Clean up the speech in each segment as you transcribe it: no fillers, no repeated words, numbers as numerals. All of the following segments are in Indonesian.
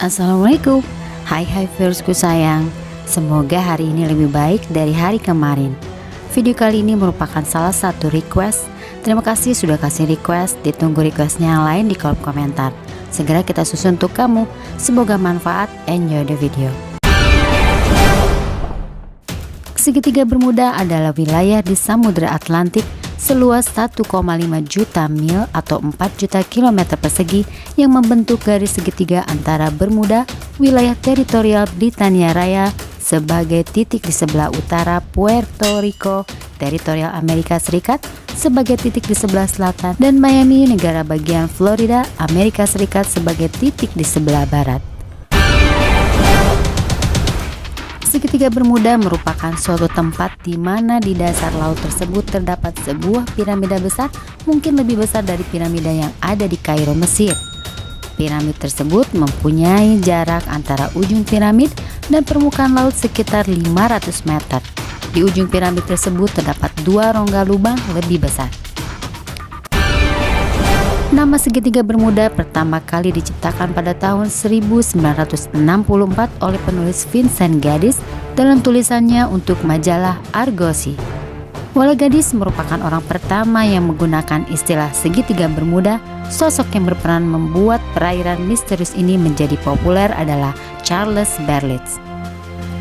Assalamualaikum. Hai viewersku sayang. Semoga hari ini lebih baik dari hari kemarin. Video kali ini merupakan salah satu request. Terima kasih sudah kasih request. Ditunggu requestnya yang lain di kolom komentar. Segera kita susun untuk kamu. Semoga manfaat. Enjoy the video. Segitiga Bermuda adalah wilayah di Samudra Atlantik seluas 1,5 juta mil atau 4 juta kilometer persegi yang membentuk garis segitiga antara Bermuda, wilayah teritorial Britania Raya sebagai titik di sebelah utara, Puerto Rico, teritorial Amerika Serikat sebagai titik di sebelah selatan, dan Miami, negara bagian Florida, Amerika Serikat sebagai titik di sebelah barat. Segitiga Bermuda merupakan suatu tempat di mana di dasar laut tersebut terdapat sebuah piramida besar, mungkin lebih besar dari piramida yang ada di Kairo, Mesir. Piramid tersebut mempunyai jarak antara ujung piramid dan permukaan laut sekitar 500 meter. Di ujung piramid tersebut terdapat dua rongga lubang lebih besar. Nama segitiga Bermuda pertama kali diciptakan pada tahun 1964 oleh penulis Vincent Gaddis dalam tulisannya untuk majalah Argosy. Walau Gaddis merupakan orang pertama yang menggunakan istilah segitiga Bermuda, sosok yang berperan membuat perairan misterius ini menjadi populer adalah Charles Berlitz.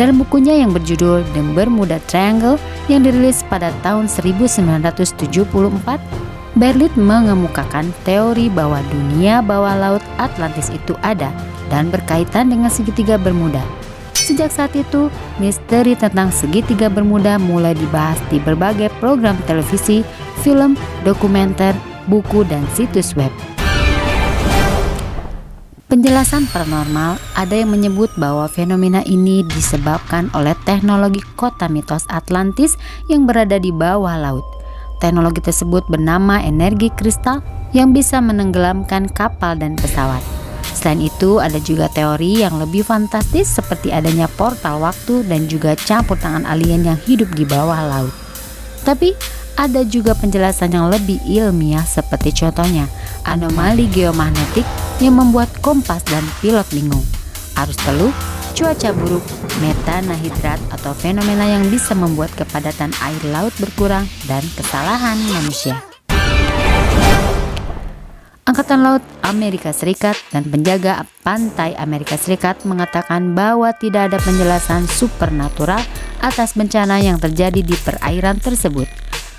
Dalam bukunya yang berjudul The Bermuda Triangle yang dirilis pada tahun 1974, Berlitz mengemukakan teori bahwa dunia bawah laut Atlantis itu ada dan berkaitan dengan segitiga Bermuda. Sejak saat itu, misteri tentang segitiga Bermuda mulai dibahas di berbagai program televisi, film, dokumenter, buku, dan situs web. Penjelasan paranormal, ada yang menyebut bahwa fenomena ini disebabkan oleh teknologi kota mitos Atlantis yang berada di bawah laut. Teknologi tersebut bernama energi kristal yang bisa menenggelamkan kapal dan pesawat. Selain itu, ada juga teori yang lebih fantastis seperti adanya portal waktu dan juga campur tangan alien yang hidup di bawah laut. Tapi, ada juga penjelasan yang lebih ilmiah seperti contohnya anomali geomagnetik yang membuat kompas dan pilot bingung, arus teluh, cuaca buruk, metanahidrat atau fenomena yang bisa membuat kepadatan air laut berkurang, dan kesalahan manusia. Angkatan Laut Amerika Serikat dan penjaga pantai Amerika Serikat mengatakan bahwa tidak ada penjelasan supernatural atas bencana yang terjadi di perairan tersebut.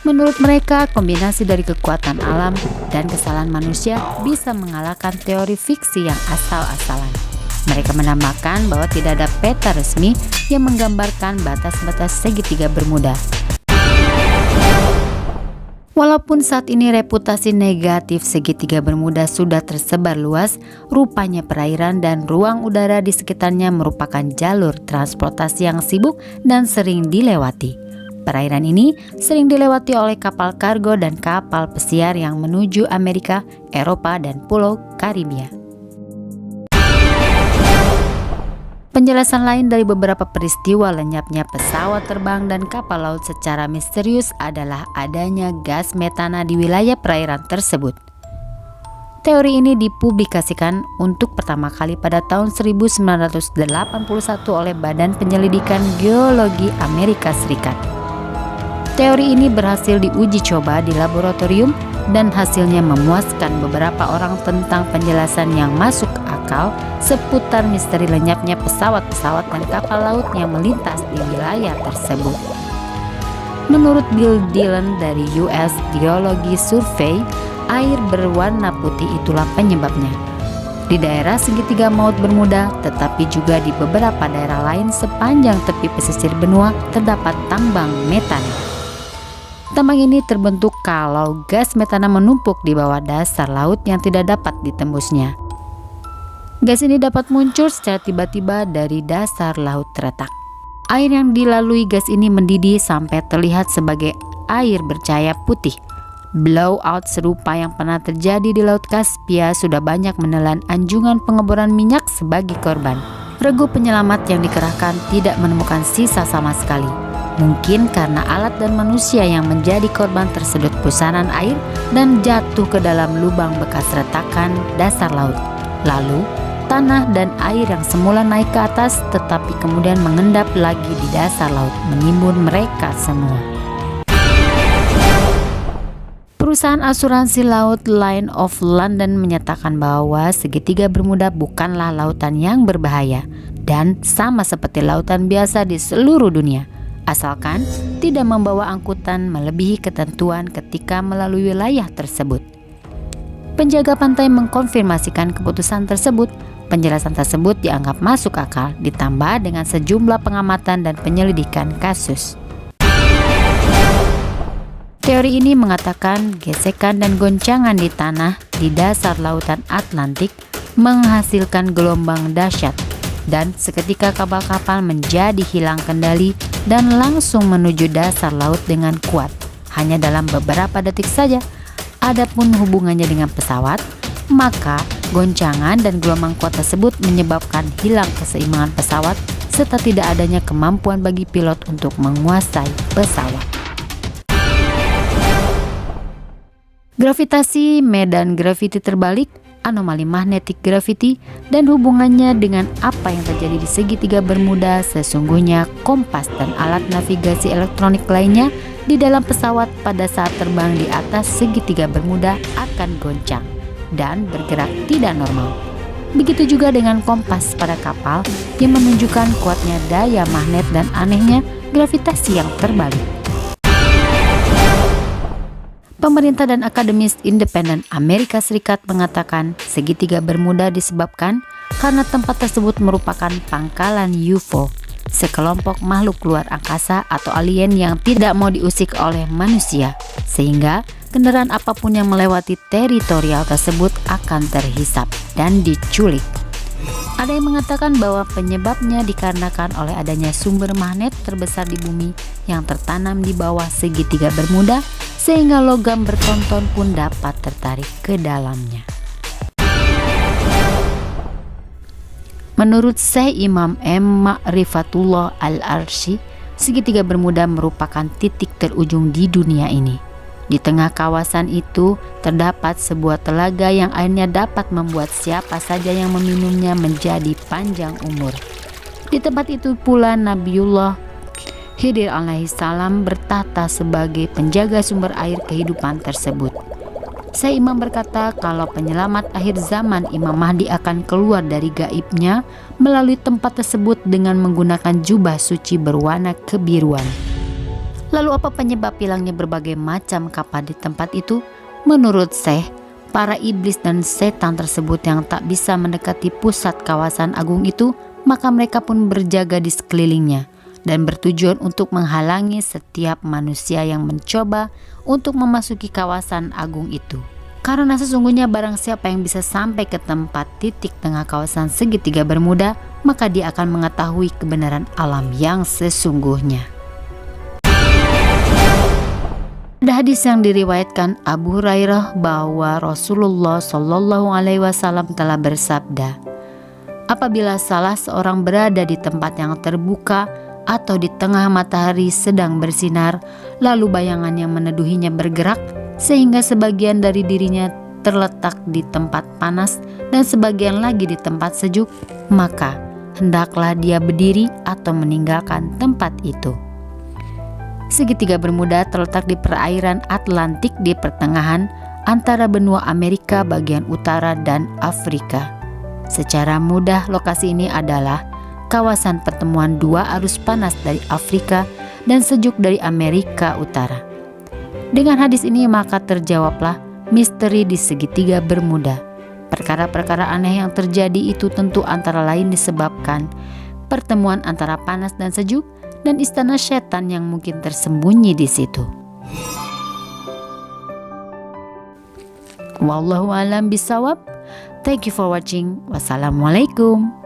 Menurut mereka, kombinasi dari kekuatan alam dan kesalahan manusia bisa mengalahkan teori fiksi yang asal-asalan. Mereka menambahkan bahwa tidak ada peta resmi yang menggambarkan batas-batas segitiga Bermuda. Walaupun saat ini reputasi negatif segitiga Bermuda sudah tersebar luas, rupanya perairan dan ruang udara di sekitarnya merupakan jalur transportasi yang sibuk dan sering dilewati. Perairan ini sering dilewati oleh kapal kargo dan kapal pesiar yang menuju Amerika, Eropa, dan Pulau Karibia. Penjelasan lain dari beberapa peristiwa lenyapnya pesawat terbang dan kapal laut secara misterius adalah adanya gas metana di wilayah perairan tersebut. Teori ini dipublikasikan untuk pertama kali pada tahun 1981 oleh Badan Penyelidikan Geologi Amerika Serikat. Teori ini berhasil diuji coba di laboratorium dan hasilnya memuaskan beberapa orang tentang penjelasan yang masuk akal seputar misteri lenyapnya pesawat-pesawat dan kapal laut yang melintas di wilayah tersebut. Menurut Bill Dillon dari US Geology Survey, air berwarna putih itulah penyebabnya. Di daerah segitiga maut Bermuda, tetapi juga di beberapa daerah lain sepanjang tepi pesisir benua terdapat tambang metana. Tambang ini terbentuk kalau gas metana menumpuk di bawah dasar laut yang tidak dapat ditembusnya. Gas ini dapat muncul secara tiba-tiba dari dasar laut terletak. Air yang dilalui gas ini mendidih sampai terlihat sebagai air bercahaya putih. Blowout serupa yang pernah terjadi di Laut Kaspia sudah banyak menelan anjungan pengeboran minyak sebagai korban. Regu penyelamat yang dikerahkan tidak menemukan sisa sama sekali. Mungkin karena alat dan manusia yang menjadi korban tersedot pusaran air dan jatuh ke dalam lubang bekas retakan dasar laut. Lalu, tanah dan air yang semula naik ke atas tetapi kemudian mengendap lagi di dasar laut, menimbun mereka semua. Perusahaan asuransi laut Line of London menyatakan bahwa segitiga Bermuda bukanlah lautan yang berbahaya dan sama seperti lautan biasa di seluruh dunia, asalkan tidak membawa angkutan melebihi ketentuan ketika melalui wilayah tersebut. Penjaga pantai mengkonfirmasikan keputusan tersebut. Penjelasan tersebut dianggap masuk akal ditambah dengan sejumlah pengamatan dan penyelidikan kasus. Teori ini mengatakan gesekan dan goncangan di tanah di dasar lautan Atlantik menghasilkan gelombang dahsyat dan seketika kapal-kapal menjadi hilang kendali dan langsung menuju dasar laut dengan kuat hanya dalam beberapa detik saja. Adapun hubungannya dengan pesawat, maka goncangan dan gelombang kuat tersebut menyebabkan hilang keseimbangan pesawat serta tidak adanya kemampuan bagi pilot untuk menguasai pesawat. Gravitasi, medan graviti terbalik, anomali magnetic gravity, dan hubungannya dengan apa yang terjadi di segitiga Bermuda. Sesungguhnya kompas dan alat navigasi elektronik lainnya di dalam pesawat pada saat terbang di atas segitiga Bermuda akan goncang dan bergerak tidak normal. Begitu juga dengan kompas pada kapal yang menunjukkan kuatnya daya magnet dan anehnya gravitasi yang terbalik. Pemerintah dan akademis independen Amerika Serikat mengatakan segitiga Bermuda disebabkan karena tempat tersebut merupakan pangkalan UFO, sekelompok makhluk luar angkasa atau alien yang tidak mau diusik oleh manusia, sehingga kendaraan apapun yang melewati teritorial tersebut akan terhisap dan diculik. Ada yang mengatakan bahwa penyebabnya dikarenakan oleh adanya sumber magnet terbesar di bumi yang tertanam di bawah segitiga Bermuda, sehingga logam bertonton pun dapat tertarik ke dalamnya. Menurut Syekh Imam M. Ma'rifatullah Al-Arsy, segitiga Bermuda merupakan titik terujung di dunia ini. Di tengah kawasan itu terdapat sebuah telaga yang airnya dapat membuat siapa saja yang meminumnya menjadi panjang umur. Di tempat itu pula Nabiullah Khidir alaihissalam bertahta sebagai penjaga sumber air kehidupan tersebut. Syekh Imam berkata kalau penyelamat akhir zaman Imam Mahdi akan keluar dari gaibnya melalui tempat tersebut dengan menggunakan jubah suci berwarna kebiruan. Lalu apa penyebab hilangnya berbagai macam kapal di tempat itu? Menurut Syekh, para iblis dan setan tersebut yang tak bisa mendekati pusat kawasan agung itu, maka mereka pun berjaga di sekelilingnya dan bertujuan untuk menghalangi setiap manusia yang mencoba untuk memasuki kawasan agung itu. Karena sesungguhnya barang siapa yang bisa sampai ke tempat titik tengah kawasan segitiga Bermuda, maka dia akan mengetahui kebenaran alam yang sesungguhnya. Ada hadis yang diriwayatkan Abu Hurairah bahwa Rasulullah Shallallahu Alaihi Wasallam telah bersabda, apabila salah seorang berada di tempat yang terbuka atau di tengah matahari sedang bersinar, lalu bayangan yang meneduhinya bergerak sehingga sebagian dari dirinya terletak di tempat panas dan sebagian lagi di tempat sejuk, maka hendaklah dia berdiri atau meninggalkan tempat itu. Segitiga Bermuda terletak di perairan Atlantik di pertengahan antara benua Amerika bagian utara dan Afrika. Secara mudah lokasi ini adalah kawasan pertemuan dua arus panas dari Afrika dan sejuk dari Amerika Utara. Dengan hadis ini maka terjawablah misteri di segitiga Bermuda. Perkara-perkara aneh yang terjadi itu tentu antara lain disebabkan pertemuan antara panas dan sejuk dan istana setan yang mungkin tersembunyi di situ. Wallahu a'lam bishawab. Thank you for watching. Wassalamualaikum.